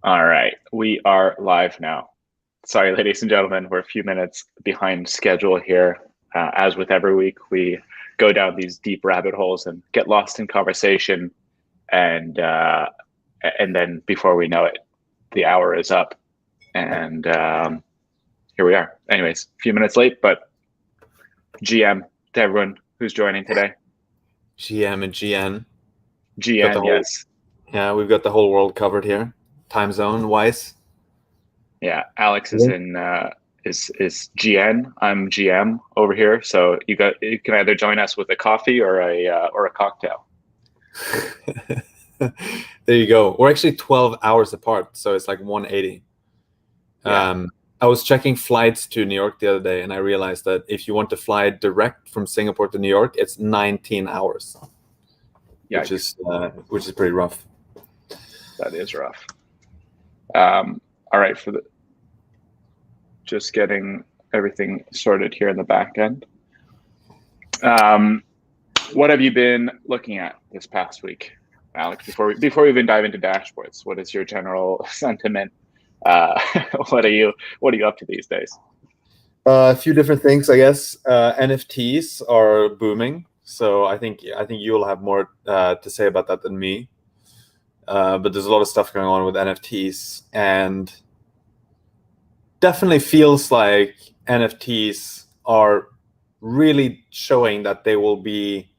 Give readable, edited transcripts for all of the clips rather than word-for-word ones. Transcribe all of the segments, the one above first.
All right, we are live now. Sorry, ladies and gentlemen, we're a few minutes behind schedule here. As with every week, we go down these deep rabbit holes and get lost in conversation, and then before we know it, the hour is up, and here we are. Anyways, a few minutes late, but GM to everyone who's joining today. GM and GN. GN, yes. Yeah, we've got the whole world covered here, time zone wise. Yeah, Alex is in is GN. I'm GM over here, so you can either join us with a coffee or a cocktail. There you go. We're actually 12 hours apart, so it's like 180. Yeah. I was checking flights to New York the other day, and I realized that if you want to fly direct from Singapore to New York, it's 19 hours, which is pretty rough. That is rough. All right, just getting everything sorted here in the back end. What have you been looking at this past week, Alex? Before we even dive into dashboards, what is your general sentiment? What are you up to these days? A few different things, I guess. NFTs are booming, so I think you'll have more to say about that than me. But there's a lot of stuff going on with NFTs, and definitely feels like NFTs are really showing that they will be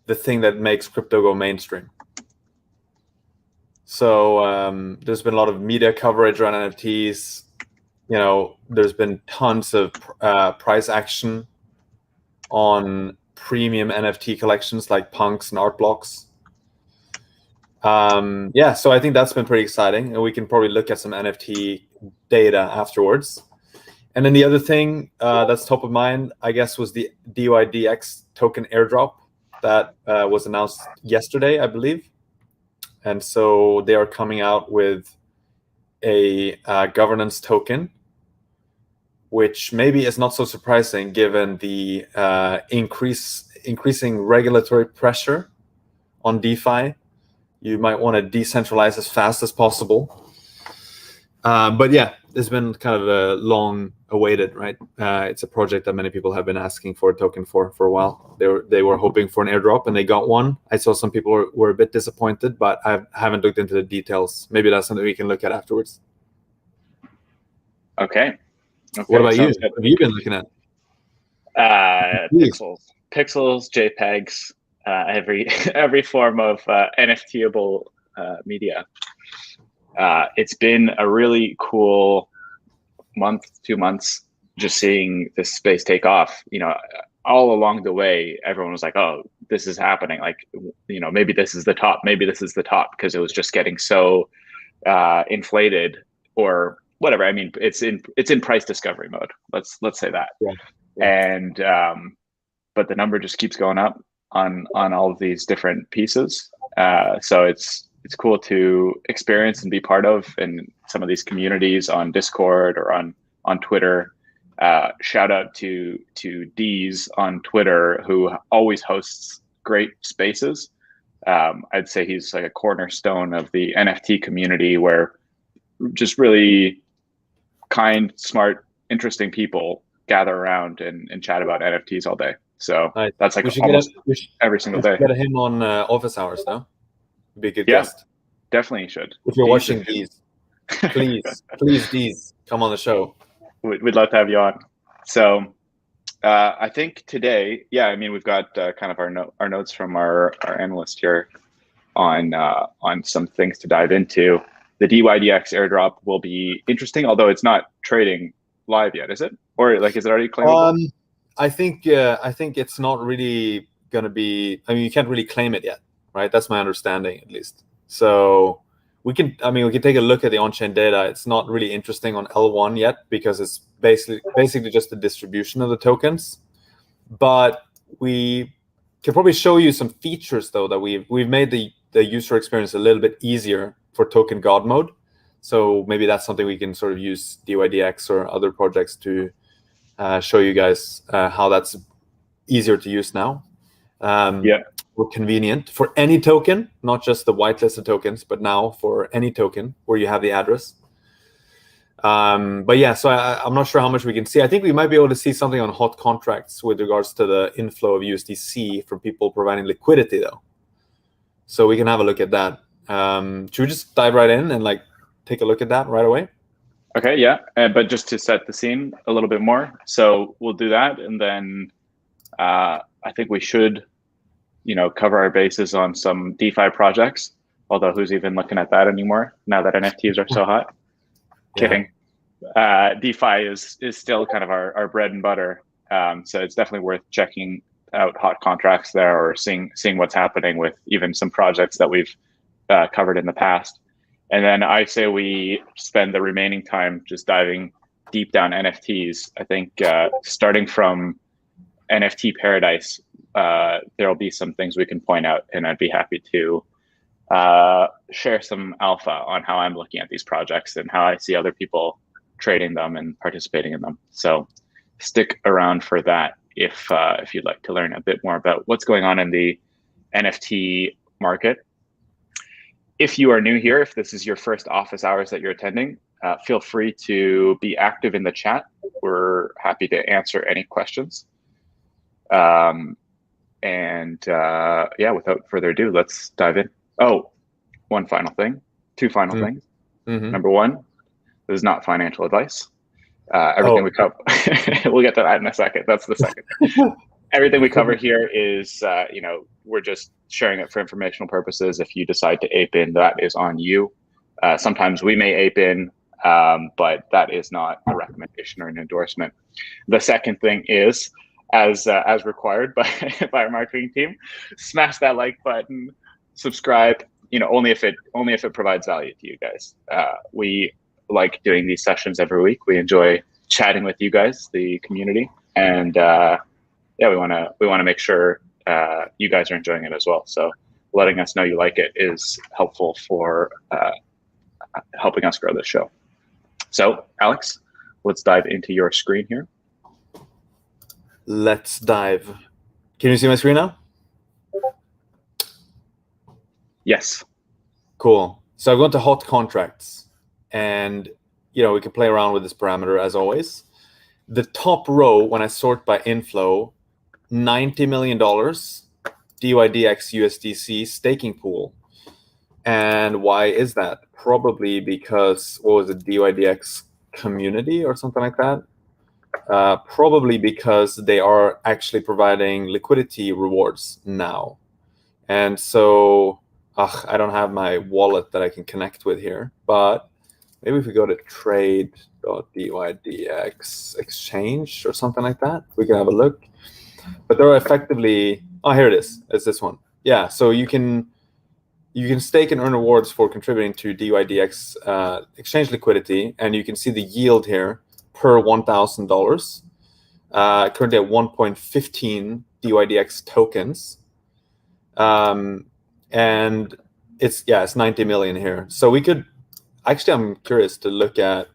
the thing that makes crypto go mainstream. So there's been a lot of media coverage around NFTs. You know, there's been tons of price action on premium NFT collections like punks and art blocks. Yeah, so I think that's been pretty exciting, and we can probably look at some NFT data afterwards. And then the other thing that's top of mind, I guess, was the Dui Dx Token Airdrop that was announced yesterday, I believe. And so they are coming out with a governance token, which maybe is not so surprising given the increasing regulatory pressure on DeFi. You might want to decentralize as fast as possible. But yeah, it's been kind of a long awaited, right? It's a project that many people have been asking for a token for a while. They were hoping for an airdrop and they got one. I saw some people were a bit disappointed, but I haven't looked into the details. Maybe that's something we can look at afterwards. Okay. What about you? What have you been looking at? Pixels, JPEGs, every form of NFTable media. It's been a really cool month, 2 months, just seeing this space take off. You know, all along the way, everyone was like, "Oh, this is happening." Like, you know, maybe this is the top. Maybe this is the top, because it was just getting so inflated or whatever. I mean, it's in price discovery mode. Let's say that. Yeah. And but the number just keeps going up on all of these different pieces. So it's cool to experience and be part of in some of these communities on Discord or on Twitter. Shout out to D's on Twitter, who always hosts great spaces. I'd say he's like a cornerstone of the NFT community, where just really kind, smart, interesting people gather around and chat about NFTs all day. So that's like almost every single day. Get him on office hours, no? Be a good guest. Definitely should. If you're watching these, please, D's, come on the show. We'd love to have you on. So I think today, I mean, we've got kind of our notes from our analyst here on some things to dive into. The Dui Dx airdrop will be interesting, although it's not trading live yet, is it? Or like, is it already claimable? I think it's not really going to be. I mean, you can't really claim it yet, right? That's my understanding, at least. So we can take a look at the on-chain data. It's not really interesting on L1 yet, because it's basically just the distribution of the tokens. But we can probably show you some features, though, that we've made the user experience a little bit easier for token god mode. So maybe that's something we can sort of use Dui Dx or other projects to show you guys how that's easier to use now. more convenient for any token, not just the whitelisted tokens, but now for any token where you have the address. But yeah, so I'm not sure how much we can see. I think we might be able to see something on hot contracts with regards to the inflow of USDC from people providing liquidity, though. So we can have a look at that. Should we just dive right in and like take a look at that right away? Okay, yeah, but just to set the scene a little bit more, so we'll do that, and then I think we should, cover our bases on some DeFi projects. Although who's even looking at that anymore now that NFTs are so hot? Yeah. Kidding. DeFi is still kind of our bread and butter. So it's definitely worth checking out hot contracts there, or seeing what's happening with even some projects that we've covered in the past. And then I say we spend the remaining time just diving deep down NFTs. I think starting from NFT Paradise, there'll be some things we can point out, and I'd be happy to share some alpha on how I'm looking at these projects and how I see other people trading them and participating in them. So stick around for that if you'd like to learn a bit more about what's going on in the NFT market. If you are new here, if this is your first office hours that you're attending, feel free to be active in the chat. We're happy to answer any questions. Yeah, without further ado, let's dive in. Oh, two final things. Number one, this is not financial advice. Everything we cover, we'll get to that in a second. That's the second. Everything we cover here is, we're just sharing it for informational purposes. If you decide to ape in, that is on you. Sometimes we may ape in, but that is not a recommendation or an endorsement. The second thing is, as required by our marketing team, smash that like button, subscribe. Only if it provides value to you guys. We like doing these sessions every week. We enjoy chatting with you guys, the community, and we want to make sure you guys are enjoying it as well. So letting us know you like it is helpful for helping us grow this show. So Alex, let's dive into your screen here. Let's dive. Can you see my screen now? Yes. Cool. So I've gone to hot contracts, and we can play around with this parameter as always. The top row, when I sort by inflow, $90 million Dui Dx USDC staking pool. And why is that? Probably because, what was it, Dui Dx community or something like that? Probably because they are actually providing liquidity rewards now. And so, I don't have my wallet that I can connect with here, but maybe if we go to trade.dydx exchange or something like that, we can have a look. But there are effectively, here it is. It's this one. Yeah, so you can stake and earn rewards for contributing to Dui Dx exchange liquidity, and you can see the yield here per $1,000. Currently at 1.15 Dui Dx tokens. And it's 90 million here. So we could, actually, I'm curious to look at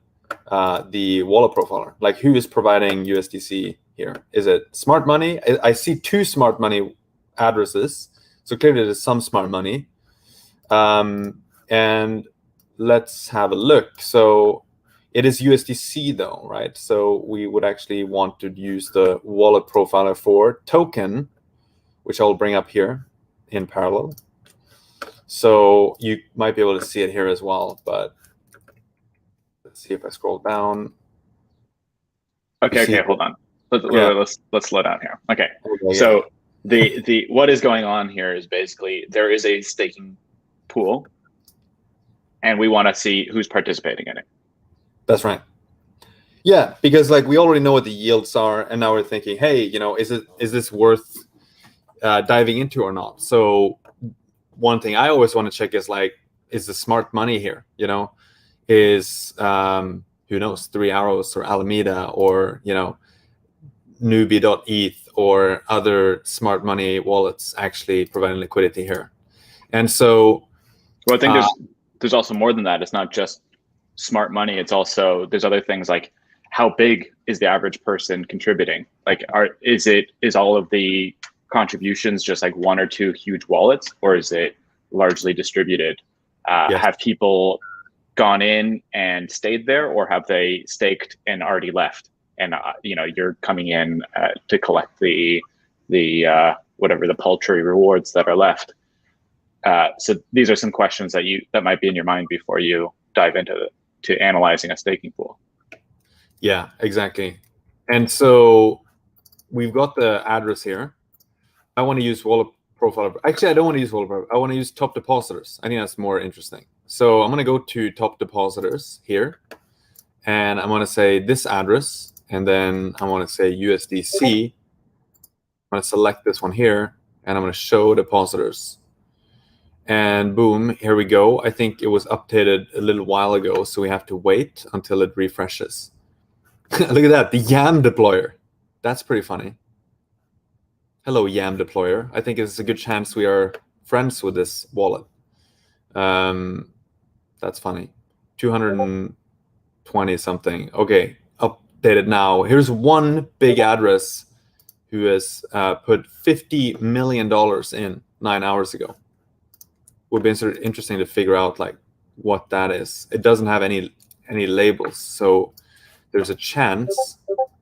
the wallet profiler, like who is providing USDC here. Is it smart money? I see two smart money addresses. So clearly there's some smart money. And let's have a look. So it is USDC though, right? So we would actually want to use the wallet profiler for token, which I'll bring up here in parallel. So you might be able to see it here as well, but let's see if I scroll down. Okay, hold on. Let's slow down here. Okay, so the what is going on here is basically there is a staking pool, and we want to see who's participating in it. That's right. Yeah, because like we already know what the yields are, and now we're thinking, hey, is this worth diving into or not? So one thing I always want to check is like, is the smart money here? Is who knows, 3 Arrows or Alameda or Nubi.eth or other smart money wallets actually providing liquidity here? And so, well, I think there's also more than that. It's not just smart money. It's also, there's other things like how big is the average person contributing? Like, is all of the contributions just like one or two huge wallets, or is it largely distributed? Yes. Have people gone in and stayed there, or have they staked and already left? And you're coming in to collect the whatever the paltry rewards that are left. So these are some questions that might be in your mind before you dive into analyzing a staking pool. Yeah, exactly. And so we've got the address here. I want to use wallet profile. Actually, I don't want to use wallet profile. I want to use top depositors. I think that's more interesting. So I'm going to go to top depositors here, and I'm going to say this address, and then I want to say USDC. I'm going to select this one here, and I'm going to show depositors. And boom, here we go. I think it was updated a little while ago, so we have to wait until it refreshes. Look at that, the YAM deployer. That's pretty funny. Hello, YAM deployer. I think it's a good chance we are friends with this wallet. That's funny. 220 something. Okay, updated now. Here's one big address who has put $50 million in 9 hours ago. Would be sort of interesting to figure out like what that is. It doesn't have any labels, so there's a chance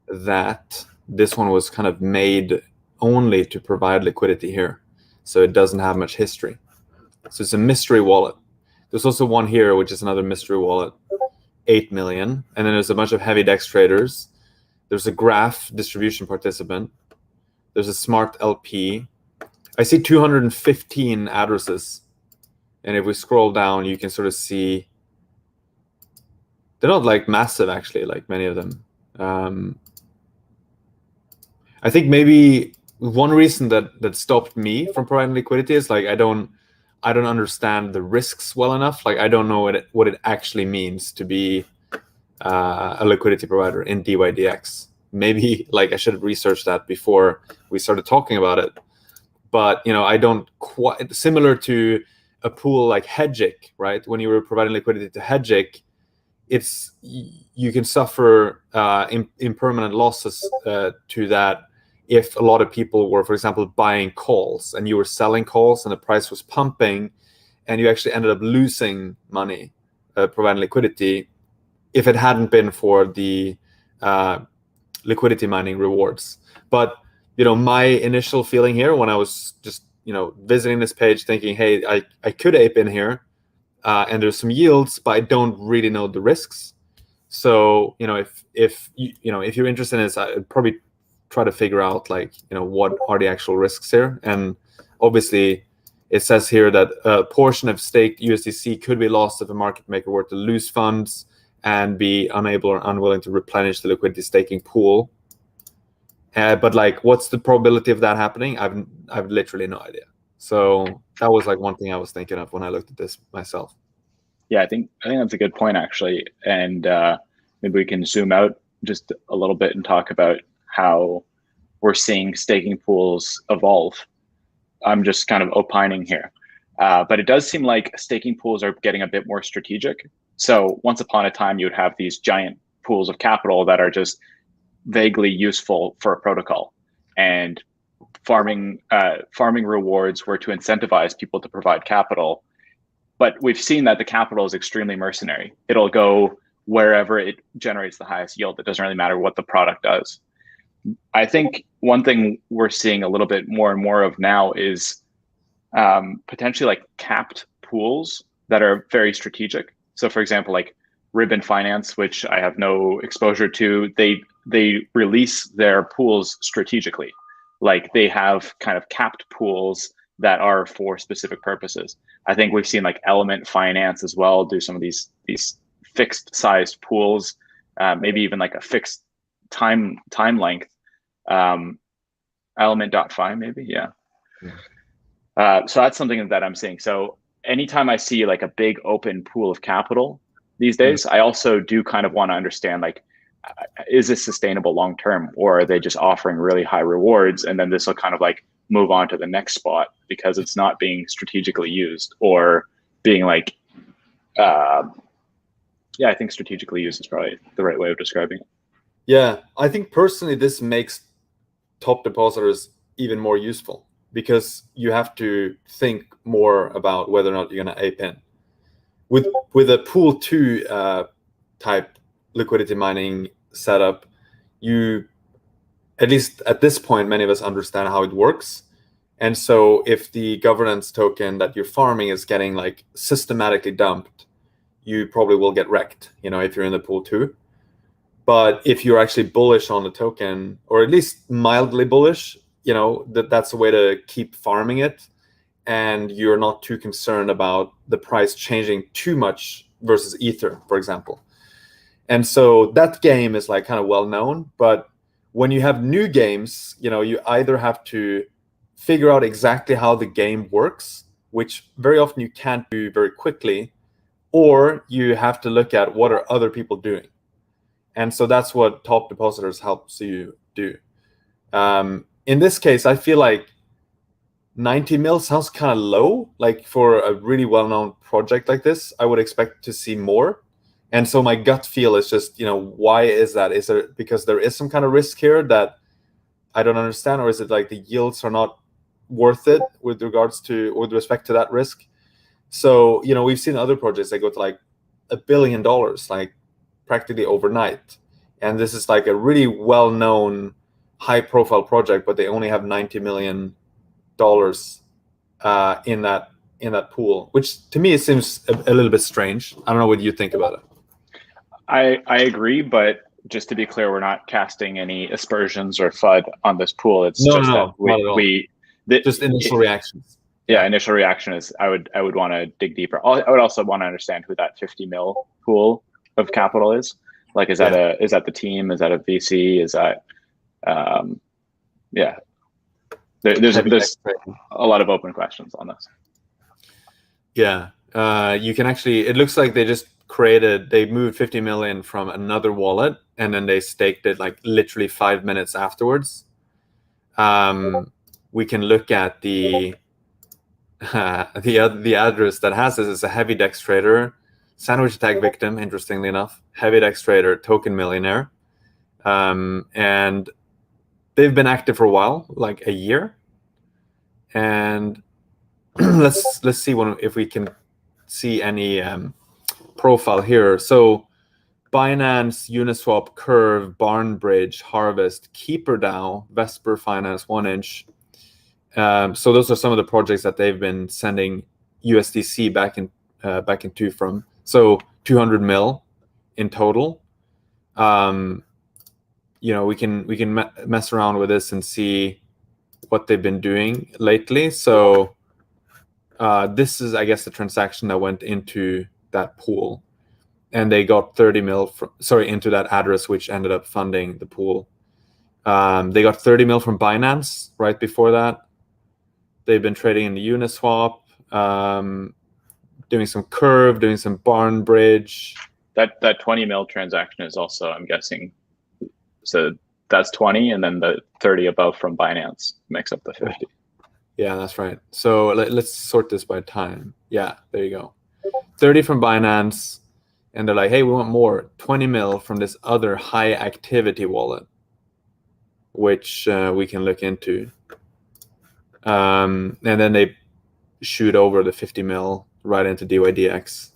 that this one was kind of made only to provide liquidity here, so it doesn't have much history. So it's a mystery wallet. There's also one here, which is another mystery wallet, 8 million, and then there's a bunch of heavy DEX traders. There's a graph distribution participant. There's a smart LP. I see 215 addresses. And if we scroll down, you can sort of see they're not like massive, actually, like many of them. I think maybe one reason that stopped me from providing liquidity is like I don't understand the risks well enough. Like I don't know what it actually means to be a liquidity provider in DYDX. Maybe like I should have researched that before we started talking about it. But I don't quite, similar to a pool like Hedgic, right? When you were providing liquidity to Hedgic, you can suffer impermanent losses to that if a lot of people were, for example, buying calls and you were selling calls and the price was pumping, and you actually ended up losing money providing liquidity if it hadn't been for the liquidity mining rewards. But my initial feeling here when I was just visiting this page, thinking, hey, I could ape in here, and there's some yields, but I don't really know the risks. So if you're interested in this, I'd probably try to figure out like what are the actual risks here. And obviously, it says here that a portion of staked USDC could be lost if a market maker were to lose funds and be unable or unwilling to replenish the liquidity staking pool. But like, what's the probability of that happening? I've literally no idea. So that was like one thing I was thinking of when I looked at this myself. Yeah, I think that's a good point, actually. And maybe we can zoom out just a little bit and talk about how we're seeing staking pools evolve. I'm just kind of opining here. But it does seem like staking pools are getting a bit more strategic. So once upon a time, you would have these giant pools of capital that are just vaguely useful for a protocol, and farming rewards were to incentivize people to provide capital. But we've seen that the capital is extremely mercenary. It'll go wherever it generates the highest yield. It doesn't really matter what the product does. I think one thing we're seeing a little bit more and more of now is potentially like capped pools that are very strategic. So for example, like Ribbon Finance, which I have no exposure to, they release their pools strategically. Like they have kind of capped pools that are for specific purposes. I think we've seen like Element Finance as well do some of these fixed sized pools, maybe even like a fixed time length. Element.fi maybe, yeah. So that's something that I'm seeing. So anytime I see like a big open pool of capital these days, I also do kind of want to understand, like, is this sustainable long term, or are they just offering really high rewards and then this will kind of like move on to the next spot because it's not being strategically used, or being like I think strategically used is probably the right way of describing it. Yeah, I think personally this makes top depositors even more useful, because you have to think more about whether or not you're going to ape in. With a pool 2 type liquidity mining setup, you, at least at this point, many of us understand how it works. And so if the governance token that you're farming is getting like systematically dumped, you probably will get wrecked, if you're in the pool 2. But if you're actually bullish on the token, or at least mildly bullish, that's a way to keep farming it, and you're not too concerned about the price changing too much versus Ether, for example. And so that game is like kind of well known. But when you have new games, you either have to figure out exactly how the game works, which very often you can't do very quickly, or you have to look at what are other people doing. And so that's what Top Depositors helps you do. In this case, I feel like 90 mil sounds kind of low. Like for a really well-known project like this, I would expect to see more. And so my gut feel is just, why is that? Is it because there is some kind of risk here that I don't understand, or is it like the yields are not worth it with respect to that risk? So, we've seen other projects that go to like $1 billion, like practically overnight. And this is like a really well-known, high-profile project, but they only have $90 million in that pool, which to me it seems a little bit strange. I don't know what you think about it. I agree, but just to be clear, we're not casting any aspersions or FUD on this pool. It's not at all. Just initial reactions. Yeah, initial reaction is I would want to dig deeper. I would also want to understand who that 50 mil pool of capital is. Like, is that the team? Is that a VC? Is that There's a lot of open questions on this. Yeah, you can actually. It looks like they moved 50 million from another wallet, and then they staked it like literally 5 minutes afterwards. We can look at the address that has this. Is a heavy DEX trader, sandwich attack victim. Interestingly enough, heavy DEX trader, token millionaire, and they've been active for a while, like a year. And let's see if we can see any profile here. So Binance, Uniswap, Curve, Barnbridge, Harvest, KeeperDAO, Vesper Finance, 1inch. So those are some of the projects that they've been sending USDC back into from. So 200 mil in total. We can mess around with this and see what they've been doing lately. So this is, I guess, the transaction that went into that pool, and they got 30 mil into that address, which ended up funding the pool. They got 30 mil from Binance right before that. They've been trading in the Uniswap, doing some Curve, doing some Barnbridge. That 20 mil transaction is also, I'm guessing, so that's 20, and then the 30 above from Binance makes up the 50. Yeah, that's right. So let's sort this by time. Yeah, there you go. 30 from Binance, and they're like, hey, we want more. 20 mil from this other high activity wallet, which we can look into. And then they shoot over the 50 mil right into Dui Dx.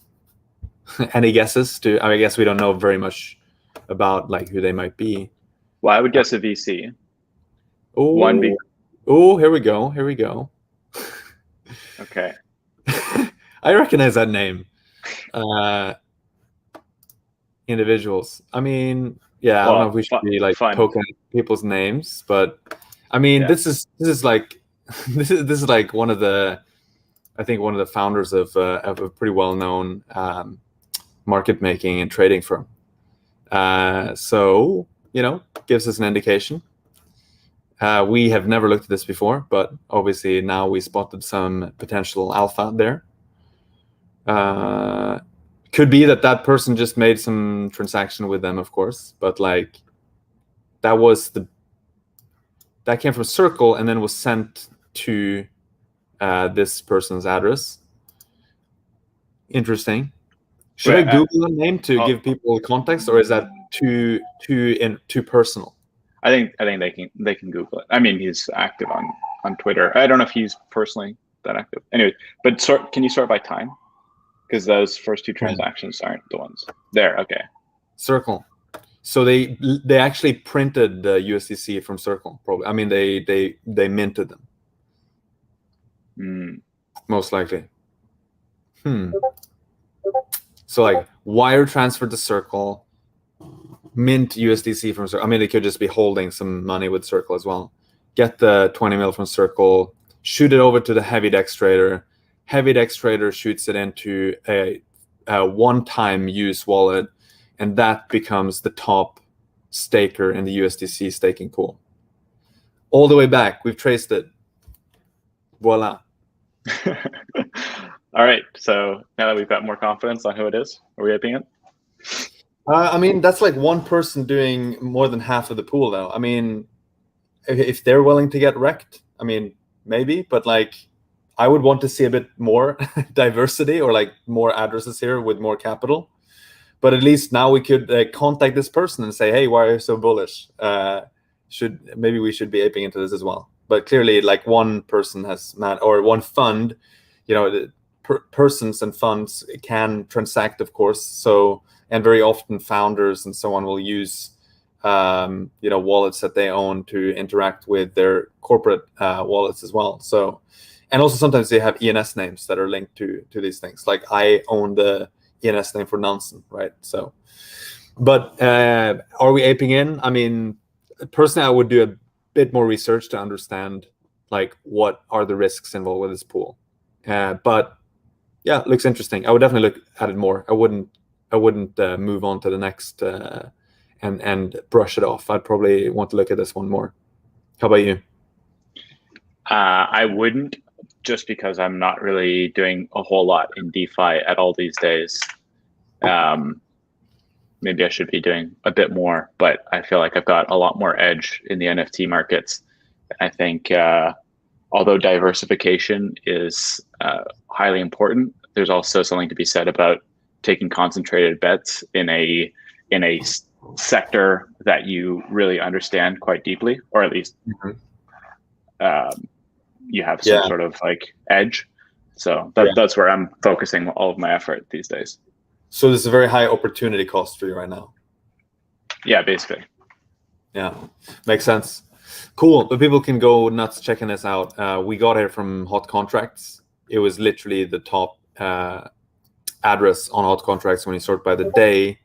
Any guesses? I guess we don't know very much about like who they might be. Well, I would guess a VC. Oh, here we go. Okay. I recognize that name. Individuals. I mean, yeah, I don't know if we should be like poking people's names, but I mean, this is like this is like one of the founders of a pretty well-known market making and trading firm. So gives us an indication. We have never looked at this before, but obviously now we spotted some potential alpha there. Could be that person just made some transaction with them, of course, but like that came from Circle and then was sent to this person's address. Interesting. Should I Google the name to give people context, or is that too personal? I think they can Google it. I mean, he's active on Twitter. I don't know if he's personally that active. Anyway, but can you sort by time? Because those first two transactions aren't the ones there. Okay. Circle. So they actually printed the USDC from Circle. Probably. I mean, they minted them. Most likely. So like wire transfer to Circle, mint USDC from Circle. I mean, they could just be holding some money with Circle as well. Get the 20 mil from Circle, shoot it over to the Heavy DEX trader. Heavy DEX trader shoots it into a one-time use wallet, and that becomes the top staker in the USDC staking pool. All the way back, we've traced it. Voila. All right. So now that we've got more confidence on who it is, are we aping it? I mean, that's like one person doing more than half of the pool, though. I mean, if they're willing to get wrecked, I mean, maybe, but like, I would want to see a bit more diversity or like more addresses here with more capital. But at least now we could contact this person and say, hey, why are you so bullish? Maybe we should be aping into this as well. But clearly, like one person or one fund, you know, persons and funds can transact, of course. So, and very often founders and so on will use, you know, wallets that they own to interact with their corporate wallets as well. So, and also sometimes they have ENS names that are linked to these things. Like I own the ENS name for Nansen, right? So, but are we aping in? I mean, personally, I would do a bit more research to understand like what are the risks involved with this pool. But yeah, it looks interesting. I would definitely look at it more. I wouldn't move on to the next and brush it off. I'd probably want to look at this one more. How about you? I wouldn't, just because I'm not really doing a whole lot in DeFi at all these days. Maybe I should be doing a bit more, but I feel like I've got a lot more edge in the NFT markets. I think although diversification is highly important, there's also something to be said about taking concentrated bets in a sector that you really understand quite deeply, or at least you have some sort of like edge. So that's where I'm focusing all of my effort these days. So there's a very high opportunity cost for you right now. Yeah, basically. Yeah, makes sense. Cool, but people can go nuts checking this out. We got it from Hot Contracts. It was literally the top address on Hot Contracts when you sort by the day.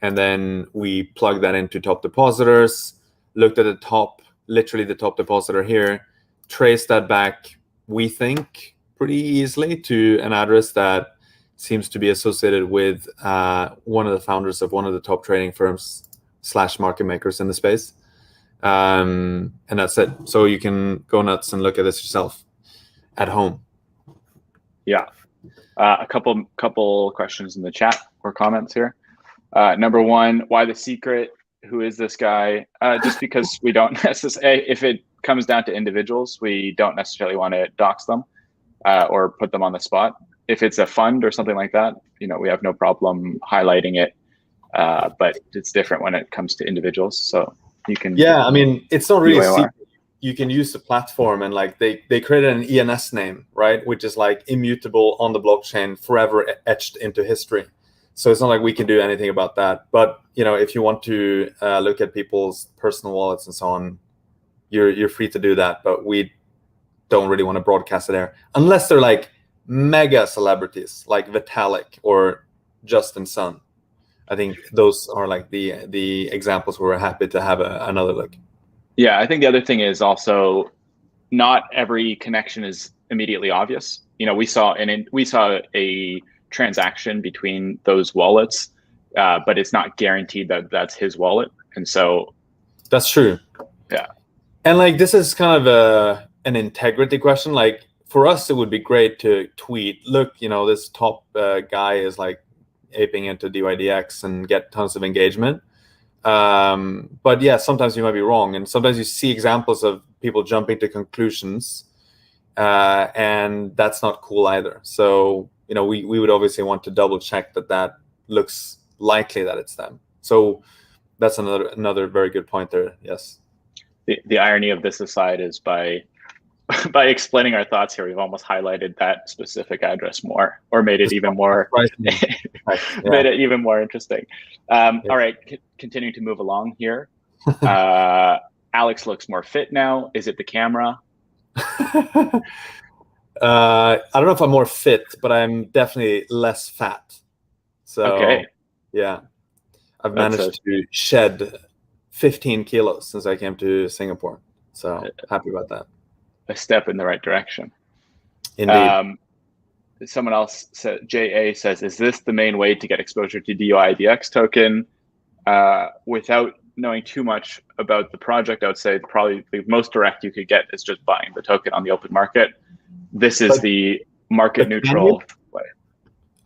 And then we plugged that into top depositors, looked at the top, literally the top depositor here, traced that back, we think, pretty easily to an address that seems to be associated with one of the founders of one of the top trading firms / market makers in the space. And that's it. So you can go nuts and look at this yourself at home. Yeah. A couple questions in the chat or comments here. Number one, why the secret? Who is this guy? Just because we don't necessarily, if it comes down to individuals, we don't necessarily want to dox them or put them on the spot. If it's a fund or something like that, you know, we have no problem highlighting it. But it's different when it comes to individuals. So you can. Yeah, I mean, it's not really a secret. You can use the platform and like they created an ENS name, right? Which is like immutable on the blockchain, forever etched into history. So it's not like we can do anything about that. But you know, if you want to look at people's personal wallets and so on, you're free to do that. But we don't really want to broadcast it there unless they're like mega celebrities like Vitalik or Justin Sun. I think those are like the examples where we're happy to have another look. Yeah, I think the other thing is also not every connection is immediately obvious. You know, we saw a transaction between those wallets, but it's not guaranteed that that's his wallet, and so that's true. Yeah, and like this is kind of an integrity question. Like for us, it would be great to tweet, look, you know, this top guy is like aping into Dui Dx and get tons of engagement. But yeah, sometimes you might be wrong, and sometimes you see examples of people jumping to conclusions, and that's not cool either. So you know, we would obviously want to double check that looks likely that it's them. So that's another very good point there. Yes. the irony of this aside is by explaining our thoughts here, we've almost highlighted that specific address more, or made it even more made it even more interesting. All right, continuing to move along here. Alex looks more fit now. Is it the camera? I don't know if I'm more fit, but I'm definitely less fat. So okay. Yeah, I've managed to shed 15 kilos since I came to Singapore. So happy about that. A step in the right direction. Indeed. Someone else said, JA says, is this the main way to get exposure to Dui Dx token? Without knowing too much about the project, I would say probably the most direct you could get is just buying the token on the open market. This is the market neutral way.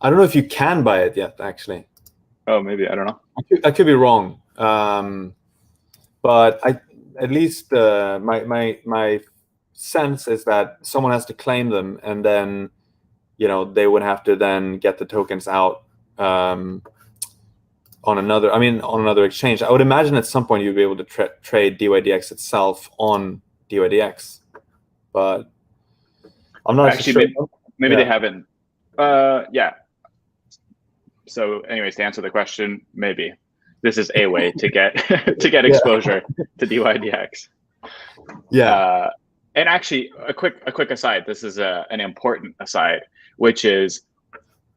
I don't know if you can buy it yet, actually. Oh, maybe, I don't know. I could be wrong. But at least my sense is that someone has to claim them, and then they would have to then get the tokens out on another exchange. I would imagine at some point you'd be able to trade DYDX itself on DYDX, but I'm not actually sure. Maybe they haven't. Yeah. So anyways, to answer the question, maybe this is a way to get exposure to DYDX. Yeah. And actually, a quick aside. This is an important aside, which is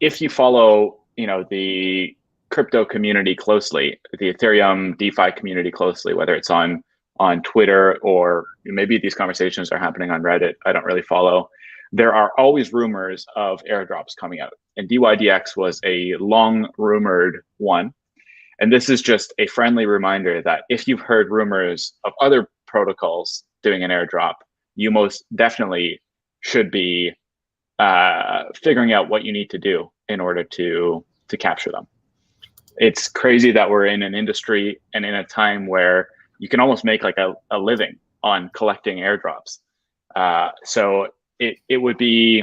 if you follow the crypto community closely, the Ethereum DeFi community closely, whether it's on Twitter or maybe these conversations are happening on Reddit. I don't really follow. There are always rumors of airdrops coming out, and DYDX was a long rumored one. And this is just a friendly reminder that if you've heard rumors of other protocols doing an airdrop, you most definitely should be figuring out what you need to do in order to capture them. It's crazy that we're in an industry and in a time where you can almost make like a living on collecting airdrops. So it would be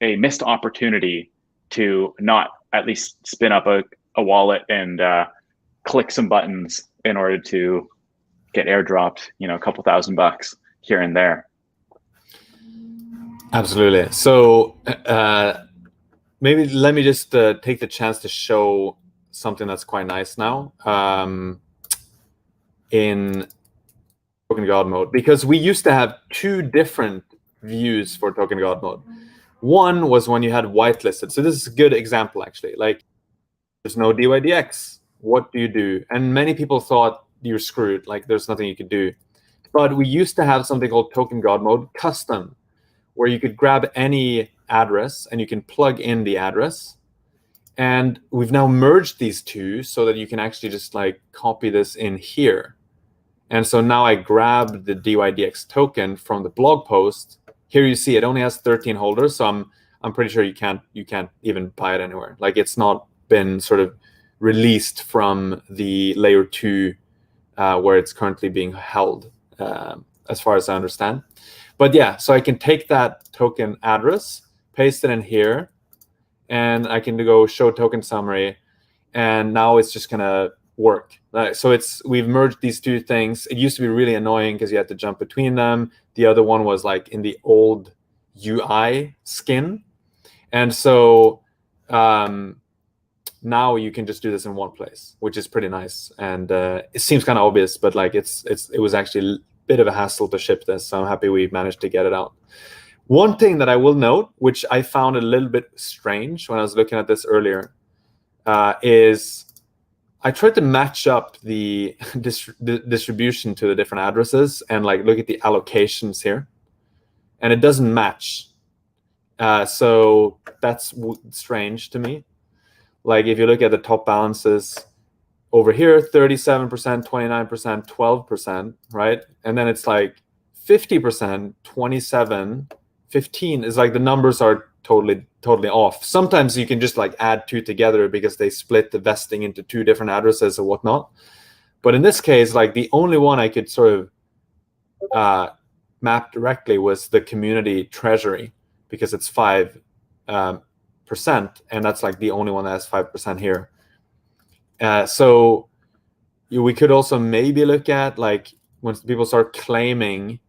a missed opportunity to not at least spin up a wallet and click some buttons in order to get airdropped, a couple $1,000 here and there. Absolutely. So maybe let me just take the chance to show something that's quite nice now in Token God mode, because we used to have two different views for Token God mode. One was when you had whitelisted. So this is a good example, actually. Like, there's no DYDX. What do you do? And many people thought you're screwed. Like, there's nothing you could do. But we used to have something called Token God mode custom, where you could grab any address and you can plug in the address. And we've now merged these two so that you can actually just like copy this in here. And so now I grabbed the DYDX token from the blog post. Here you see it only has 13 holders, so I'm pretty sure you can't even buy it anywhere. Like, it's not been sort of released from the layer 2 where it's currently being held, as far as I understand. But yeah, so I can take that token address, paste it in here, and I can go show token summary, and now it's just gonna work. So we've merged these two things. It used to be really annoying because you had to jump between them. The other one was like in the old UI skin, and so now you can just do this in one place, which is pretty nice. And it seems kind of obvious, but like it was actually a bit of a hassle to ship this. So I'm happy we managed to get it out. One thing that I will note, which I found a little bit strange when I was looking at this earlier, is I tried to match up the distribution to the different addresses and like look at the allocations here, and it doesn't match. So that's strange to me. Like, if you look at the top balances over here, 37%, 29%, 12%, right? And then it's like 50%, 27, 15 is like the numbers are totally off. Sometimes you can just like add two together because they split the vesting into two different addresses or whatnot. But in this case, like the only one I could sort of map directly was the community treasury, because it's 5%, and that's like the only one that has 5% here. So we could also maybe look at like once people start claiming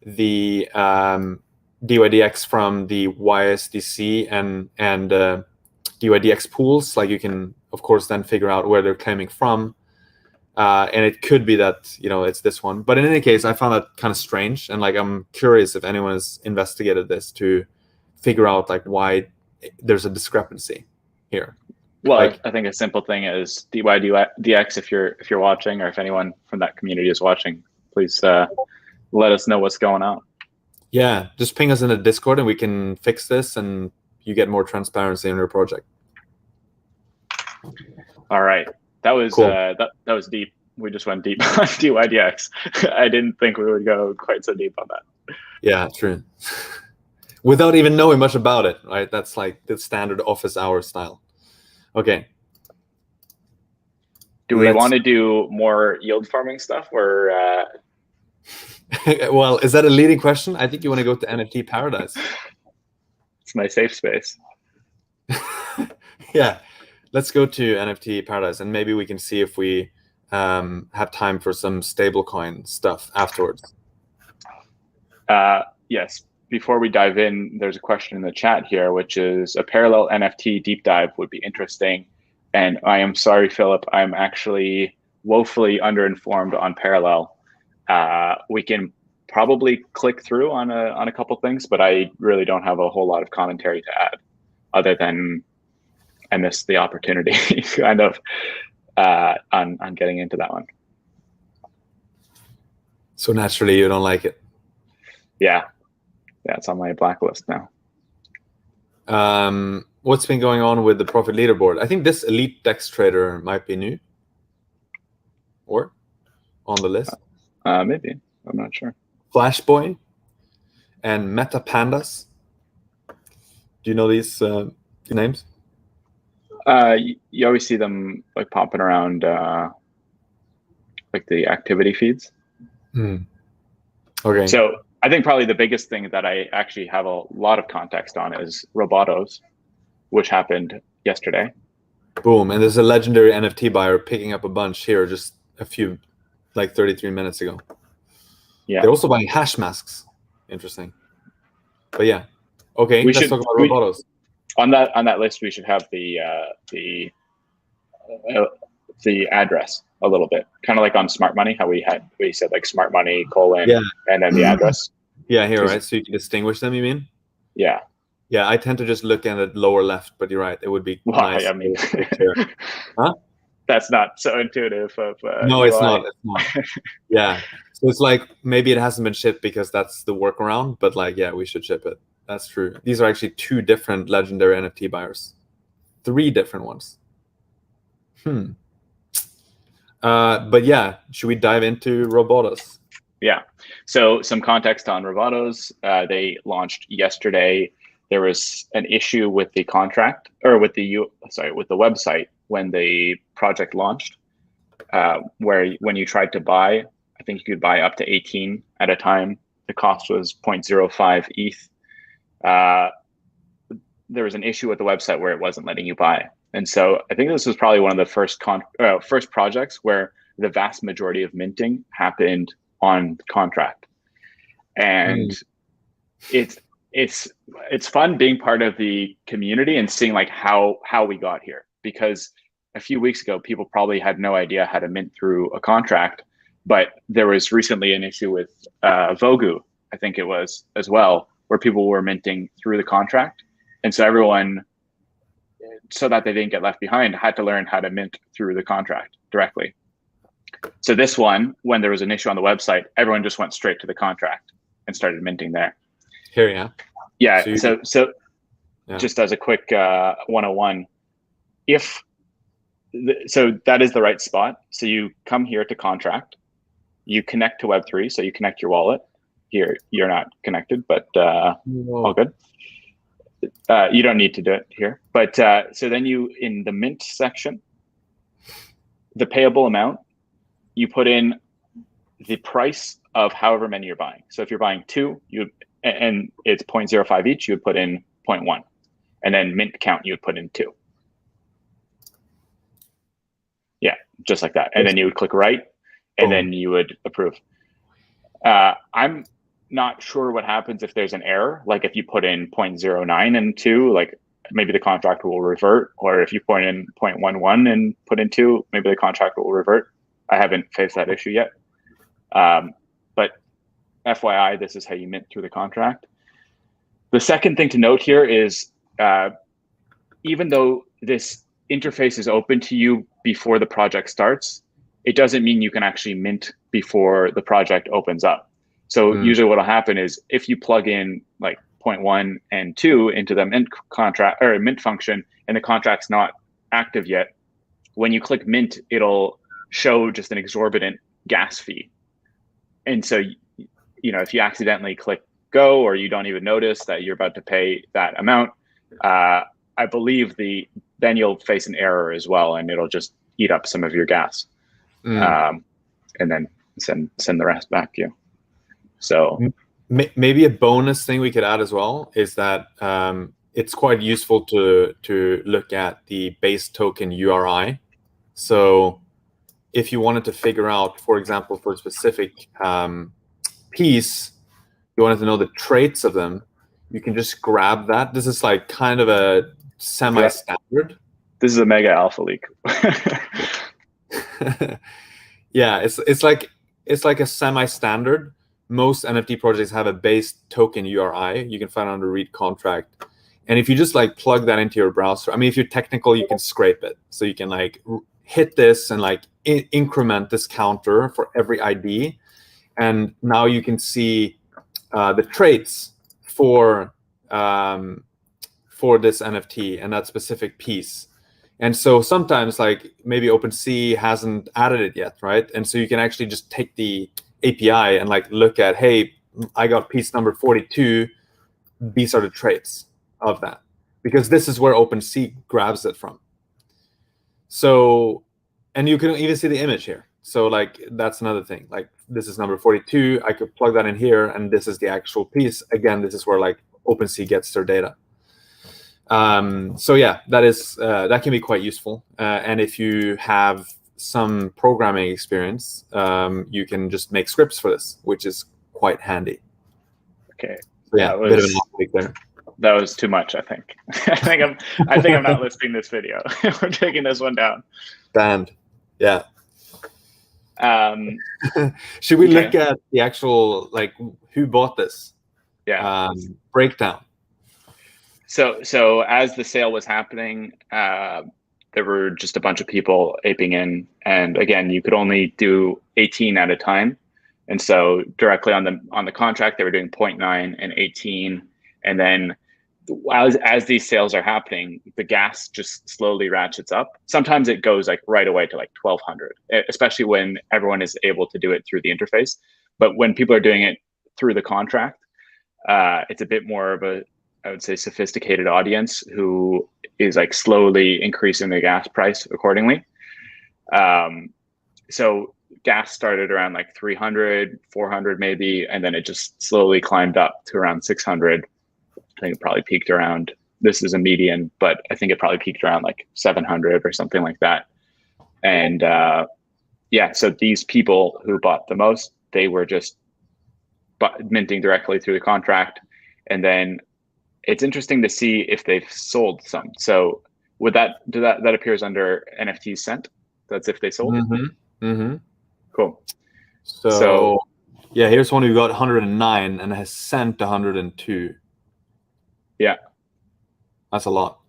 the DYDX from the YSDC and DYDX pools, like you can of course then figure out where they're claiming from, and it could be that it's this one. But in any case, I found that kind of strange, and like I'm curious if anyone has investigated this to figure out like why there's a discrepancy here. Well, like, I think a simple thing is DYDX. If you're watching, or if anyone from that community is watching, please let us know what's going on. Yeah, just ping us in the Discord and we can fix this, and you get more transparency in your project. All right, that was cool. that was deep. We just went deep on DYDX. I didn't think we would go quite so deep on that. Yeah, true. Without even knowing much about it, right? That's like the standard office hour style. Okay. Do we want to do more yield farming stuff, or? Well, is that a leading question? I think you want to go to NFT Paradise. It's my safe space. Yeah, let's go to NFT Paradise, and maybe we can see if we have time for some stablecoin stuff afterwards. Yes. Before we dive in, there's a question in the chat here, which is a parallel NFT deep dive would be interesting. And I am sorry, Philip, I'm actually woefully underinformed on parallel. We can probably click through on a couple things, but I really don't have a whole lot of commentary to add, other than I missed the opportunity kind of on getting into that one. So naturally, you don't like it. Yeah, it's on my blacklist now. What's been going on with the profit leaderboard? I think this elite DEX trader might be new, or on the list. Maybe, I'm not sure. Flashboy and Meta Pandas. Do you know these names? You always see them like popping around like the activity feeds. Okay. So I think probably the biggest thing that I actually have a lot of context on is Robotos, which happened yesterday. Boom. And there's a legendary NFT buyer picking up a bunch here just a few, like 33 minutes ago. Yeah. They're also buying hash masks. Interesting. But yeah. Okay, let's talk about Robotos. On that list, we should have the address a little bit, kind of like on Smart Money, how we said like Smart Money : and then the address. Yeah, here, right? So you can distinguish them, you mean? Yeah. Yeah, I tend to just look at the lower left, but you're right. It would be nice. I mean, huh? That's not so intuitive. No, it's not. It's not. Yeah. So it's like maybe it hasn't been shipped because that's the workaround, but like, yeah, we should ship it. That's true. These are actually 2 different legendary NFT buyers. 3 different ones. But yeah, should we dive into Robotos? Yeah. So some context on Robotos. They launched yesterday. There was an issue with the contract, or with the website when the project launched, where when you tried to buy, I think you could buy up to 18 at a time. The cost was 0.05 ETH. There was an issue with the website where it wasn't letting you buy. And so I think this was probably one of the first projects where the vast majority of minting happened on contract. And it's fun being part of the community and seeing like how we got here, because a few weeks ago, people probably had no idea how to mint through a contract, but there was recently an issue with Vogu, I think it was as well, where people were minting through the contract. And so everyone, so that they didn't get left behind, had to learn how to mint through the contract directly. So this one, when there was an issue on the website, everyone just went straight to the contract and started minting there. Here, yeah. Yeah. So just as a quick 101, so that is the right spot. So you come here to contract, you connect to Web3, so you connect your wallet. Here, you're not connected, but all good. You don't need to do it here. But so then you, in the mint section, the payable amount, you put in the price of however many you're buying. So if you're buying 2, and it's 0.05 each, you would put in 0.1. And then mint count, you would put in 2. Yeah, just like that. And then you would click right, and then you would approve. I'm not sure what happens if there's an error. Like if you put in 0.09 and 2, like maybe the contract will revert, or if you put in 0.11 and put in 2, maybe the contract will revert. I haven't faced that issue yet. But FYI, this is how you mint through the contract. The second thing to note here is even though this interface is open to you before the project starts, it doesn't mean you can actually mint before the project opens up. So usually what will happen is if you plug in like 0.1 and 2 into the mint contract or mint function and the contract's not active yet, when you click mint, it'll show just an exorbitant gas fee. And so, you know, if you accidentally click go or you don't even notice that you're about to pay that amount, I believe then you'll face an error as well, and it'll just eat up some of your gas, and then send the rest back to you. So maybe a bonus thing we could add as well is that it's quite useful to look at the base token URI. So if you wanted to figure out, for example, for a specific piece, you wanted to know the traits of them, you can just grab that. This is like kind of a semi-standard. This is a mega alpha leak. Yeah, it's like a semi-standard. Most NFT projects have a base token URI. You can find it under read contract. And if you just like plug that into your browser, I mean, if you're technical, you can scrape it. So you can like hit this and like increment this counter for every ID. And now you can see the traits for this NFT and that specific piece. And so sometimes like maybe OpenSea hasn't added it yet, right? And so you can actually just take the API and like look at, hey, I got piece number 42. These are the traits of that, because this is where OpenSea grabs it from. So, and you can even see the image here. So like, that's another thing. Like this is number 42. I could plug that in here and this is the actual piece. Again, this is where like OpenSea gets their data. So yeah, that can be quite useful. And if you have some programming experience, you can just make scripts for this, which is quite handy. Okay. So yeah, a bit of an off-take there. That was too much, I think. I think I'm not listing this video. We're taking this one down. Banned. Yeah. Should we okay. look at the actual, like, who bought this? Yeah. Breakdown. So as the sale was happening, there were just a bunch of people aping in, and again, you could only do 18 at a time. And so directly on the contract, they were doing 0.9 and 18, and then as these sales are happening, the gas just slowly ratchets up. Sometimes it goes like right away to like 1,200, especially when everyone is able to do it through the interface. But when people are doing it through the contract, it's a bit more of a, I would say, sophisticated audience who is like slowly increasing the gas price accordingly. So gas started around like 300, 400 maybe, and then it just slowly climbed up to around 600. I think it probably peaked around, this is a median, but I think it probably peaked around like 700 or something like that. And yeah, so these people who bought the most, they were just minting directly through the contract. And then it's interesting to see if they've sold some. So would that appears under NFTs sent? That's if they sold? Mm-hmm. Mm-hmm. Cool. So yeah, here's one who got 109 and has sent 102. Yeah. That's a lot.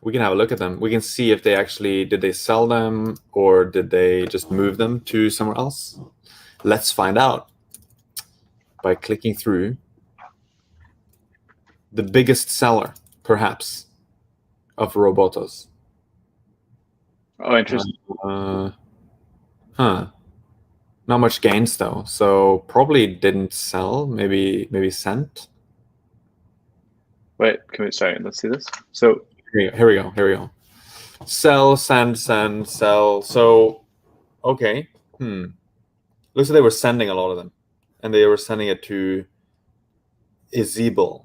We can have a look at them. We can see if they actually, did they sell them or did they just move them to somewhere else? Let's find out by clicking through. The biggest seller, perhaps, of Robotos. Oh, interesting. Not much gains though. So probably didn't sell. Maybe sent. Wait, sorry, let's see this. So here we go. Sell, send, sell. So okay. Looks like they were sending a lot of them, and they were sending it to Izibel.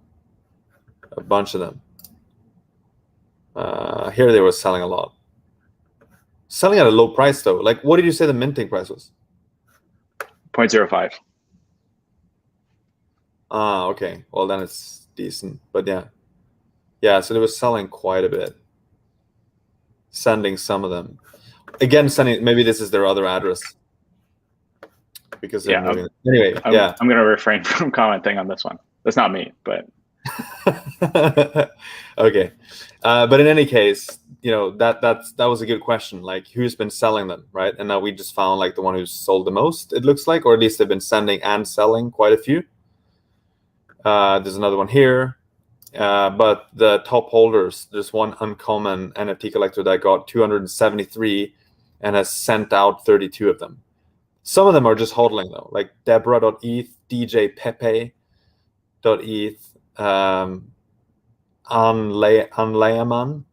A bunch of them. Here they were selling a lot. Selling at a low price though. Like, what did you say the minting price was? 0.05. Okay. Well, then it's decent. But yeah. So they were selling quite a bit, sending some of them. Again, sending. Maybe this is their other address because they're moving. Anyway, I'm gonna refrain from commenting on this one. That's not me, but okay. But in any case, that was a good question. Like, who's been selling them, right? And now we just found like the one who's sold the most. It looks like, or at least they've been sending and selling quite a few. There's another one here. But the top holders, there's one uncommon NFT collector that got 273 and has sent out 32 of them. Some of them are just hodling though, like Deborah.eth, DJ Pepe.eth, Unlayaman.eth,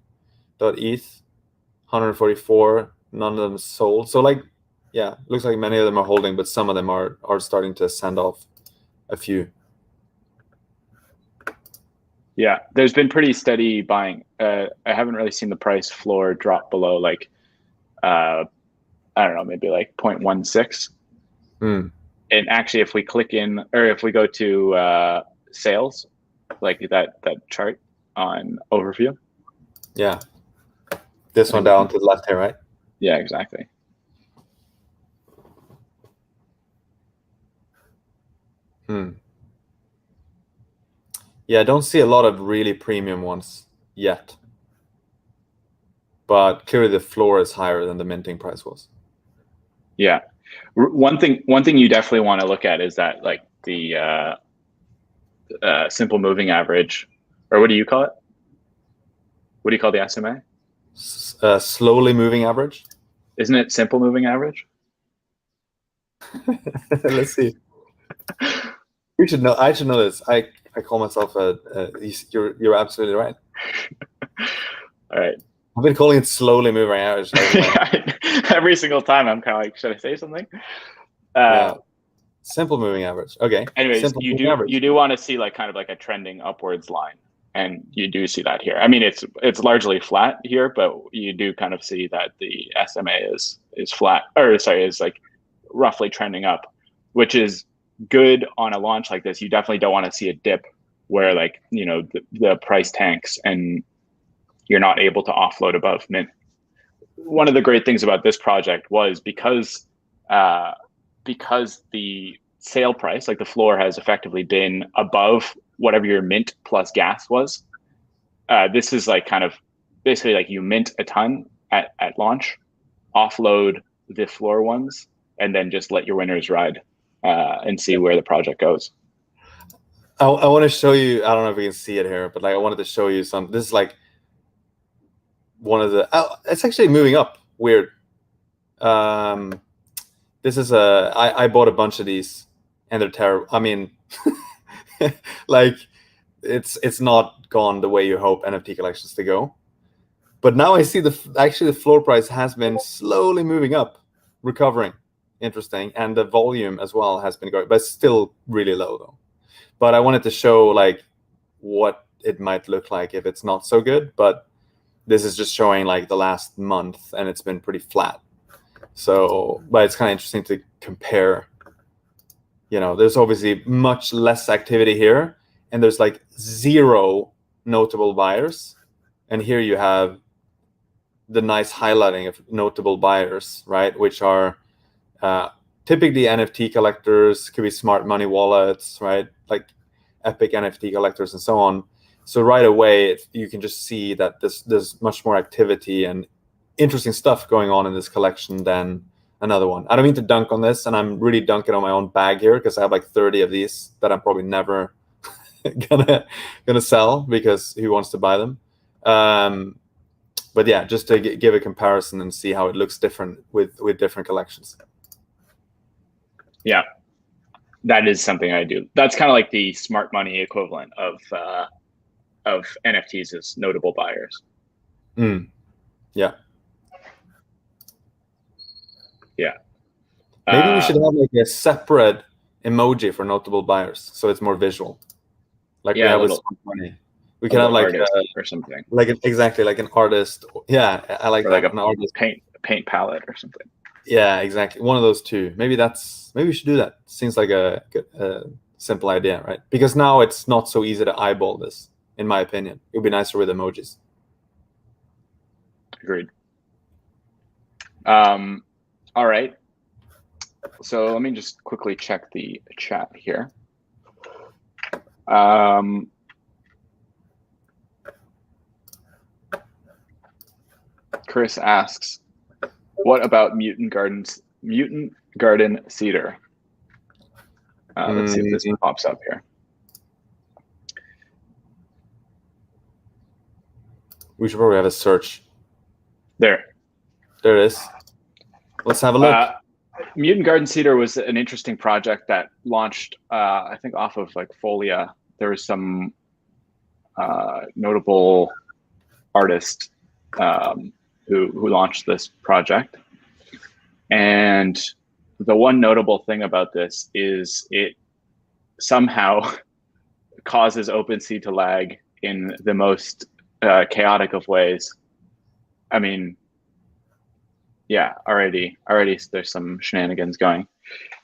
144, none of them sold. So like, yeah, looks like many of them are holding, but some of them are starting to send off a few. Yeah, there's been pretty steady buying. I haven't really seen the price floor drop below like, I don't know, maybe like 0.16. And actually, if we click in, or if we go to sales, like that chart on overview. Yeah. This one down to the left here, right? Yeah, exactly. Yeah, I don't see a lot of really premium ones yet. But clearly the floor is higher than the minting price was. Yeah. One thing you definitely want to look at is that like the simple moving average, or what do you call it? What do you call the SMA? Slowly moving average. Isn't it simple moving average? Let's see. We should know. I should know this. I call myself you're absolutely right. All right. I've been calling it slowly moving average. Every single time I'm kind of like, should I say something? Simple moving average. Okay. Anyways, you do want to see like kind of like a trending upwards line, and you do see that here. I mean, it's largely flat here, but you do kind of see that the SMA is flat, or sorry, is like roughly trending up, which is good on a launch like this. You definitely don't want to see a dip where like, the price tanks and you're not able to offload above mint. One of the great things about this project was because the sale price, like the floor, has effectively been above whatever your mint plus gas was. This is like kind of basically like you mint a ton at launch, offload the floor ones, and then just let your winners ride and see where the project goes. I want to show you, I don't know if you can see it here, but like I wanted to show you some. This is like one of the, it's actually moving up weird. This is I bought a bunch of these and they're terrible. I mean, like it's not gone the way you hope NFT collections to go. But now I see the floor price has been slowly moving up, recovering. Interesting. And the volume as well has been going, but still really low though. But I wanted to show like what it might look like if it's not so good. But this is just showing like the last month and it's been pretty flat. So, but it's kind of interesting to compare. There's obviously much less activity here and there's like 0 notable buyers. And here you have the nice highlighting of notable buyers, right? Which are typically NFT collectors, could be smart money wallets, right? Like epic NFT collectors and so on. So right away, you can just see that there's much more activity and interesting stuff going on in this collection than another one. I don't mean to dunk on this, and I'm really dunking on my own bag here because I have like 30 of these that I'm probably never gonna sell because who wants to buy them? But yeah, just to give a comparison and see how it looks different with different collections. Yeah, that is something I do. That's kind of like the smart money equivalent of NFTs as notable buyers. Yeah. Yeah. Maybe we should have like a separate emoji for notable buyers, so it's more visual. Like we have with smart money. We can have like or something. Like exactly like an artist. Yeah, I like or that. Like an artist paint palette or something. Yeah, exactly. One of those two. Maybe we should do that. Seems like a simple idea, right? Because now it's not so easy to eyeball this, in my opinion. It would be nicer with emojis. Agreed. All right. So let me just quickly check the chat here. Chris asks, what about Mutant Garden Cedar? Let's see if this pops up here. We should probably have a search. There it is. Let's have a look. Mutant Garden Cedar was an interesting project that launched, I think, off of like Folia. There was some notable artist who launched this project. And the one notable thing about this is it somehow causes OpenSea to lag in the most chaotic of ways. I mean, yeah, already there's some shenanigans going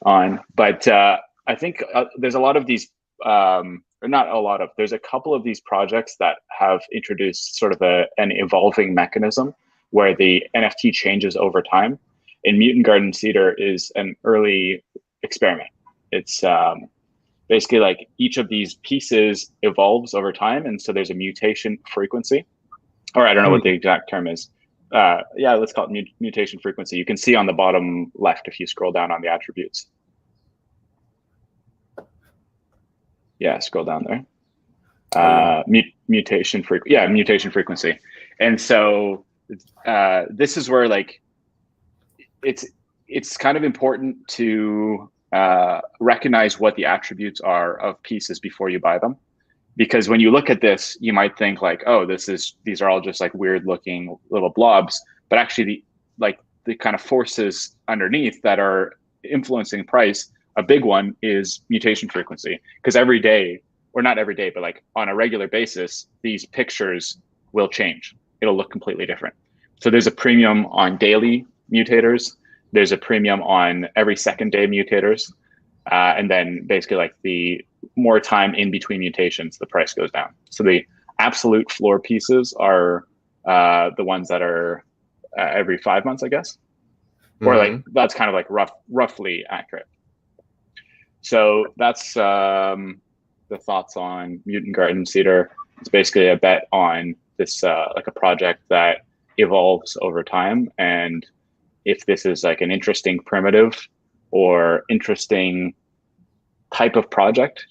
on. But I think there's a lot of these, or not a lot of, there's a couple of these projects that have introduced sort of an evolving mechanism where the NFT changes over time. And Mutant Garden Cedar is an early experiment. It's basically like each of these pieces evolves over time. And so there's a mutation frequency, or I don't know what the exact term is. Yeah, let's call it mutation frequency. You can see on the bottom left if you scroll down on the attributes. Yeah, scroll down there. Mutation frequency. And so this is where like it's kind of important to recognize what the attributes are of pieces before you buy them. Because when you look at this, you might think like, oh, these are all just like weird looking little blobs, but actually the kind of forces underneath that are influencing price, a big one is mutation frequency. Because every day, or not every day, but like on a regular basis, these pictures will change. It'll look completely different. So there's a premium on daily mutators. There's a premium on every second day mutators. And then basically like the more time in between mutations, the price goes down. So the absolute floor pieces are the ones that are every 5 months, I guess. Or like that's kind of like roughly accurate. So that's the thoughts on Mutant Garden Cedar. It's basically a bet on this like a project that evolves over time. And if this is like an interesting primitive or interesting type of project,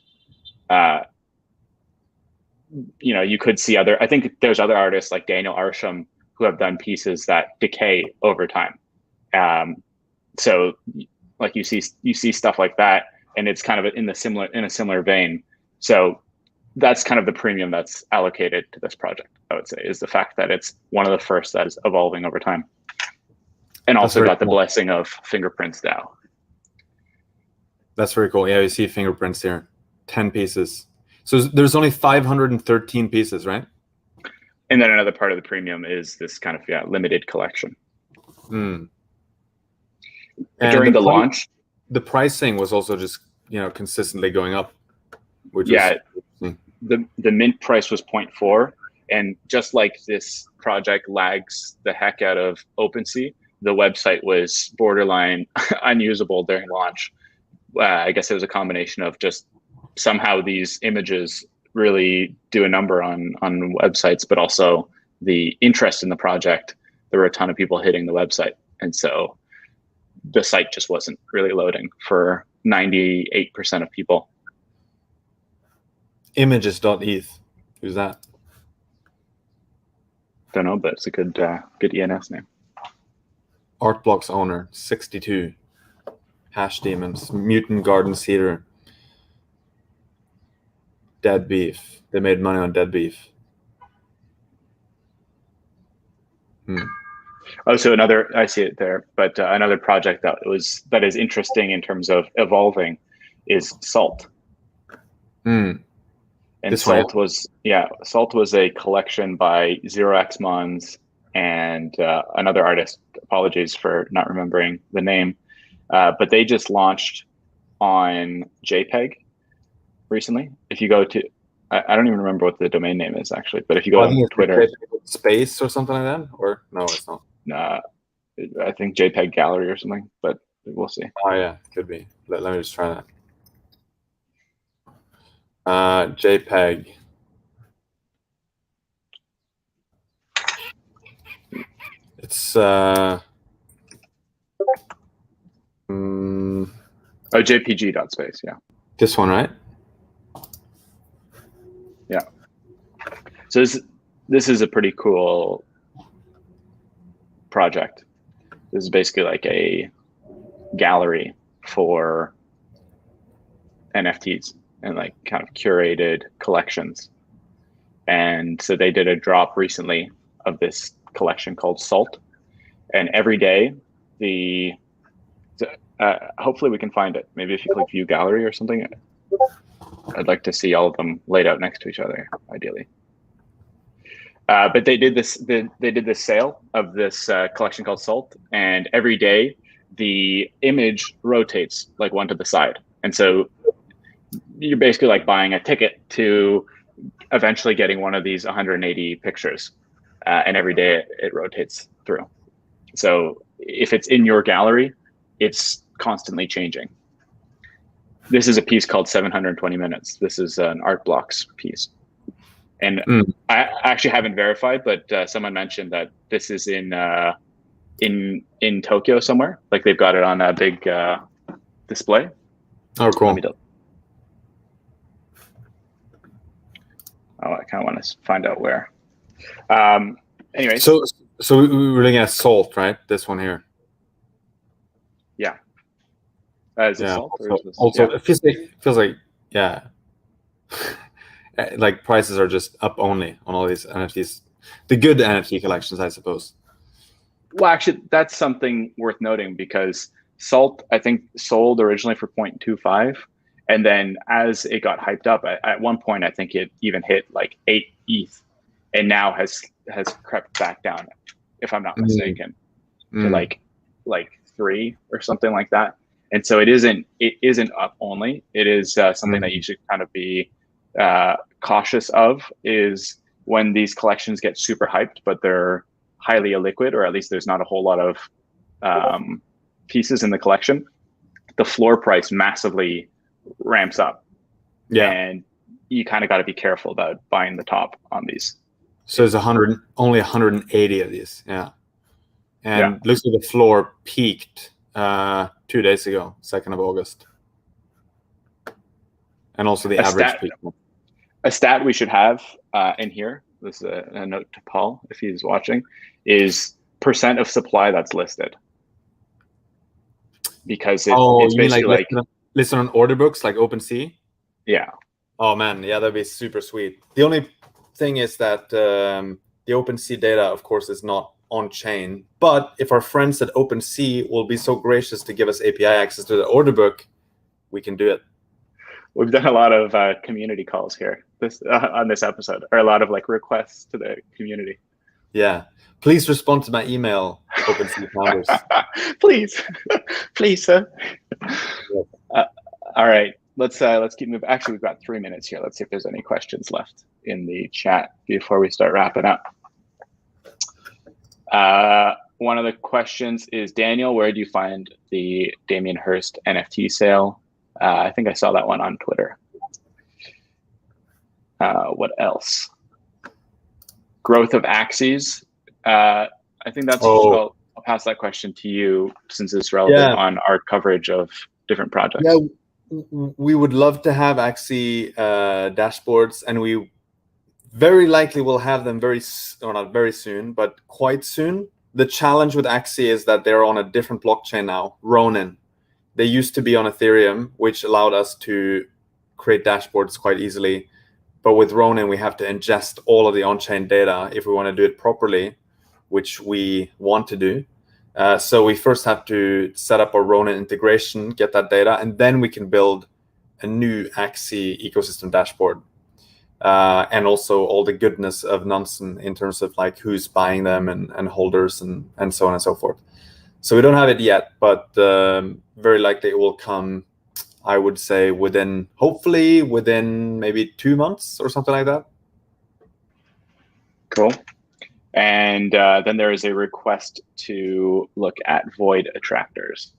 you could see I think there's other artists like Daniel Arsham who have done pieces that decay over time. So like you see stuff like that, and it's kind of in a similar vein. So that's kind of the premium that's allocated to this project, I would say, is the fact that it's one of the first that is evolving over time. And also got the blessing of Fingerprints DAO. That's very cool. Yeah, you see fingerprints here, 10 pieces. So there's only 513 pieces, right? And then another part of the premium is this kind of limited collection. During the launch, the pricing was also just consistently going up. The mint price was 0.4, and just like this project lags the heck out of OpenSea, the website was borderline unusable during launch. I guess it was a combination of just somehow these images really do a number on websites, but also the interest in the project. There were a ton of people hitting the website. And so the site just wasn't really loading for 98% of people. Images.eth. Who's that? Don't know, but it's a good ENS name. Artblocks owner, 62. Hash Demons, Mutant Garden Cedar. Dead beef. They made money on dead beef. Oh, so I see it there, but another project that is interesting in terms of evolving is Salt. And Salt was a collection by 0xMons, and another artist. Apologies for not remembering the name, but they just launched on JPEG recently. If you go to, I don't even remember what the domain name is actually, but if you go to Twitter, space or something like that, or no, it's not. I think JPEG Gallery or something, but we'll see. Oh yeah, could be. Let me just try that. JPEG. It's JPG.space, yeah. This one, right? Yeah. So this is a pretty cool project. This is basically like a gallery for NFTs and like kind of curated collections. And so they did a drop recently of this collection called Salt. And every day, hopefully we can find it. Maybe if you click View Gallery or something, I'd like to see all of them laid out next to each other, ideally. But they did this. They did this sale of this collection called Salt, and every day the image rotates like one to the side, and so you're basically like buying a ticket to eventually getting one of these 180 pictures, and every day it rotates through. So if it's in your gallery, it's constantly changing. This is a piece called 720 Minutes. This is an Art Blocks piece. And I actually haven't verified, but someone mentioned that this is in Tokyo somewhere. Like they've got it on a big display. Oh, cool. I kind of want to find out where. Anyway. So we're looking at Salt, right? This one here. Yeah. Is it Salt? Or is this, also, yeah. it feels like yeah. Like prices are just up only on all these NFTs, the good NFT collections, I suppose. Well, actually, that's something worth noting because Salt, I think, sold originally for 0.25, and then as it got hyped up, at one point, I think it even hit like 8 ETH, and now has crept back down, if I'm not mistaken, to like 3 or something like that. And so it isn't up only. It is something that you should kind of be cautious of, is when these collections get super hyped, but they're highly illiquid, or at least there's not a whole lot of pieces in the collection, the floor price massively ramps up. Yeah. And you kind of got to be careful about buying the top on these. So there's only 180 of these. Yeah. And looks like the floor peaked 2 days ago, 2nd of August. And also the average peak. A stat we should have in here, this is a note to Paul if he's watching, is % of supply that's listed. Because it's basically like listed on order books like OpenSea? Yeah. Oh man, yeah, that'd be super sweet. The only thing is that the OpenSea data, of course, is not on chain. But if our friends at OpenSea will be so gracious to give us API access to the order book, we can do it. We've done a lot of community calls here on this episode, or a lot of like requests to the community. Yeah, please respond to my email, OpenSea founders. please, sir. All right, let's keep moving. Actually, we've got 3 minutes here. Let's see if there's any questions left in the chat before we start wrapping up. One of the questions is, Daniel, where do you find the Damien Hirst NFT sale? I think I saw that one on Twitter. What else? Growth of Axes. I think that's, I'll pass that question to you since it's relevant on our coverage of different projects. Yeah, we would love to have Axie dashboards, and we very likely will have them not very soon, but quite soon. The challenge with Axie is that they're on a different blockchain now, Ronin. They used to be on Ethereum, which allowed us to create dashboards quite easily. But with Ronin, we have to ingest all of the on-chain data if we want to do it properly, which we want to do. So we first have to set up a Ronin integration, get that data, and then we can build a new Axie ecosystem dashboard. and also all the goodness of Nansen in terms of like who's buying them and holders and so on and so forth. So we don't have it yet, but very likely it will come, I would say, hopefully within maybe 2 months or something like that. Cool. And then there is a request to look at void attractors.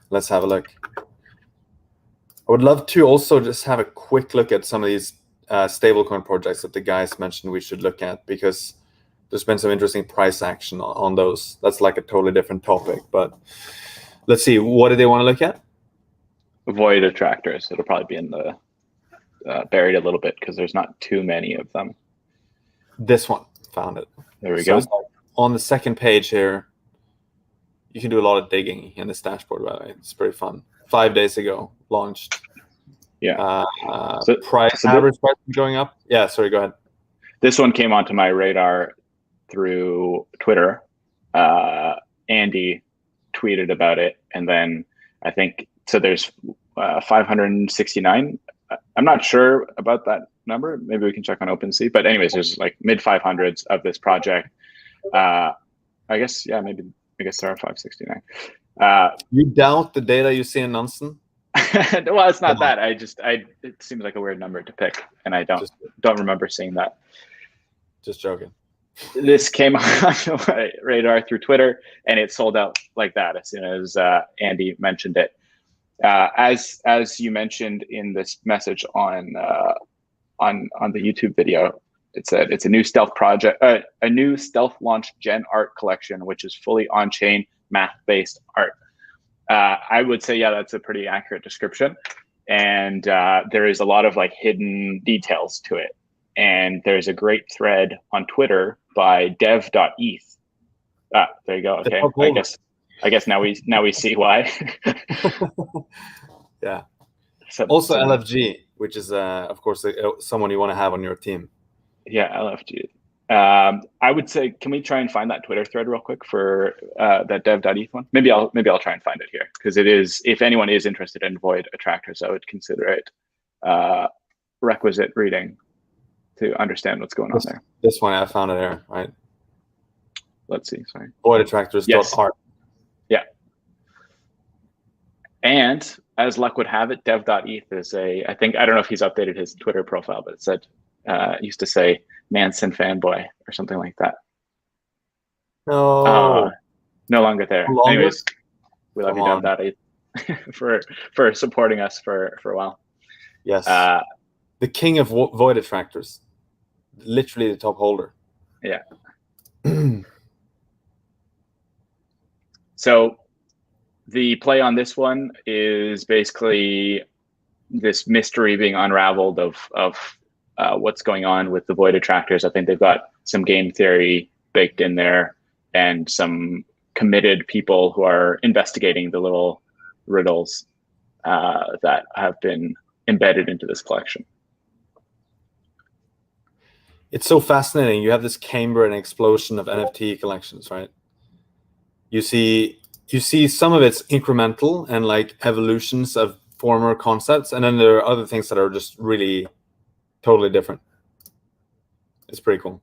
Let's have a look. I would love to also just have a quick look at some of these stablecoin projects that the guys mentioned we should look at, because there's been some interesting price action on those. That's like a totally different topic, but let's see. What do they want to look at? Void attractors. It'll probably be in the buried a little bit because there's not too many of them. This one, found it. There we go. Like on the second page here, you can do a lot of digging in this dashboard, by the way. It's pretty fun. 5 days ago, launched. Yeah. Average price going up. Yeah, sorry, go ahead. This one came onto my radar through Twitter. Andy tweeted about it, and then I think, so there's 569. I'm not sure about that number. Maybe we can check on OpenSea. But anyways, there's like mid 500s of this project. I guess, yeah, maybe, I guess there are 569. You doubt the data you see in Nansen? Well, it's not that. It seems like a weird number to pick, and I don't remember seeing that. Just joking. This came on my radar through Twitter, and it sold out like that as soon as Andy mentioned it. As you mentioned in this message on the YouTube video, it said it's a new stealth project, a new stealth launch Gen art collection, which is fully on-chain math-based art. I would say, yeah, that's a pretty accurate description. And there is a lot of like hidden details to it. And there's a great thread on Twitter by dev.eth. There you go. Okay, I guess now we see why. Yeah. Also LFG, which is of course someone you want to have on your team. Yeah, LFG. I would say, can we try and find that Twitter thread real quick for that dev.eth one? Maybe I'll try and find it here, because it is, if anyone is interested in void attractors, I would consider it requisite reading to understand what's going on there. This one, I found it here, right? Let's see, sorry. Void attractors. Yes. .art. Yeah. And as luck would have it, dev.eth is I don't know if he's updated his Twitter profile, but it said, used to say Nansen fanboy or something like that. No. No longer there. Anyways, we love you, dev.eth, for supporting us for a while. Yes. The king of void attractors. Literally the top holder. Yeah. So the play on this one is basically this mystery being unraveled of what's going on with the void attractors. I think they've got some game theory baked in there and some committed people who are investigating the little riddles that have been embedded into this collection. It's so fascinating. You have this Cambrian explosion of NFT collections, right? You see some of it's incremental and like evolutions of former concepts, and then there are other things that are just really totally different. It's pretty cool.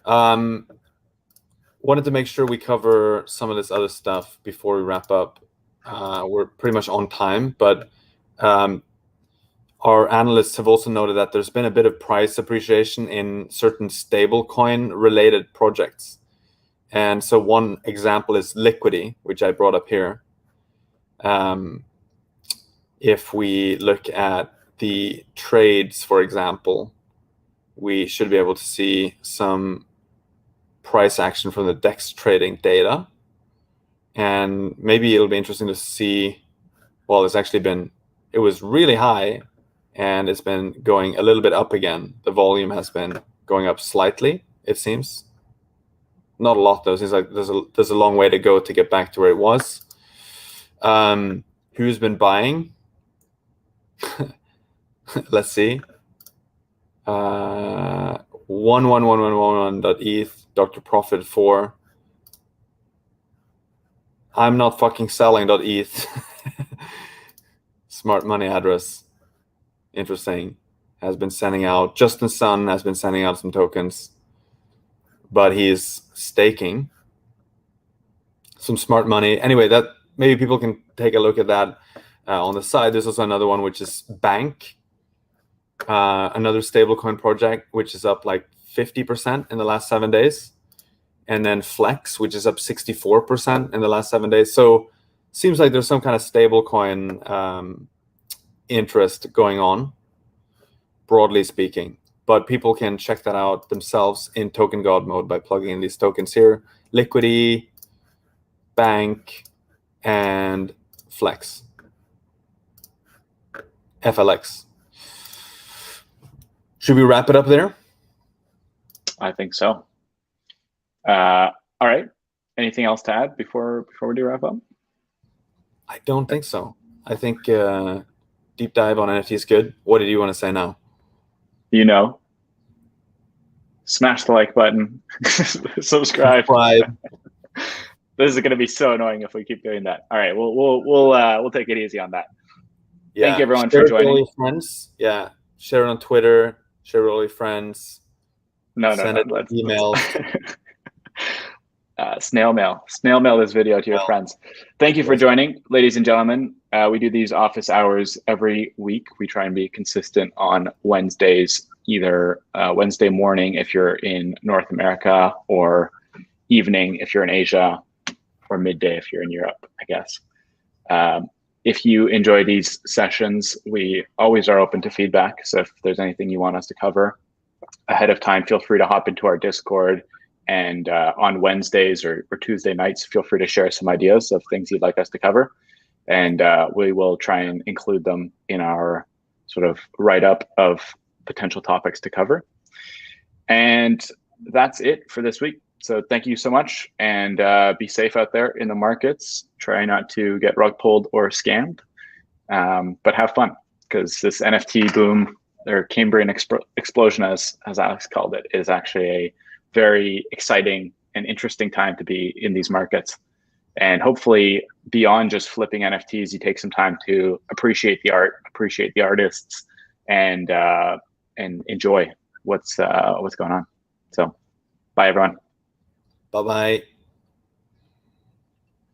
Wanted to make sure we cover some of this other stuff before we wrap up. We're pretty much on time, but our analysts have also noted that there's been a bit of price appreciation in certain stablecoin related projects. And so one example is Liquidity, which I brought up here. If we look at the trades, for example, we should be able to see some price action from the DEX trading data. And maybe it'll be interesting to see, well, it was really high and it's been going a little bit up again. The volume has been going up slightly, it seems. Not a lot though. It seems like there's a long way to go to get back to where it was. Who's been buying? Let's see. 11111.eth, Dr. Profit 4. I'm not fucking selling.eth. Smart money address. interesting, has been sending out. Justin Sun has been sending out some tokens, but he's staking some smart money. Anyway, that maybe people can take a look at that on the side. There's also another one, which is Bank, another stablecoin project, which is up like 50% in the last 7 days. And then Flex, which is up 64% in the last 7 days. So seems like there's some kind of stablecoin interest going on, broadly speaking. But people can check that out themselves in token god mode by plugging in these tokens here: Liquidity, Bank, and Flex, FLX. Should we wrap it up there? I think so. All right. Anything else to add before we do wrap up? I don't think so. I think deep dive on NFT is good. What did you want to say now? Smash the like button, subscribe. This is going to be so annoying if we keep doing that. All right, we'll take it easy on that. Yeah. Thank you everyone for joining. Share it with friends. Yeah, share it on Twitter. Share it with all your friends. Send it emails. Snail mail this video to your friends. Thank you for joining, ladies and gentlemen. We do these office hours every week. We try and be consistent on Wednesdays, either Wednesday morning if you're in North America, or evening if you're in Asia, or midday if you're in Europe, I guess. If you enjoy these sessions, we always are open to feedback. So if there's anything you want us to cover ahead of time, feel free to hop into our Discord. And on Wednesdays or Tuesday nights, feel free to share some ideas of things you'd like us to cover. And we will try and include them in our sort of write-up of potential topics to cover. And that's it for this week. So thank you so much, and be safe out there in the markets. Try not to get rug pulled or scammed, but have fun, because this NFT boom, or Cambrian explosion, as Alex called it, is actually a very exciting and interesting time to be in these markets. And hopefully beyond just flipping NFTs, you take some time to appreciate the art, appreciate the artists, and enjoy what's going on. So bye everyone. Bye-bye.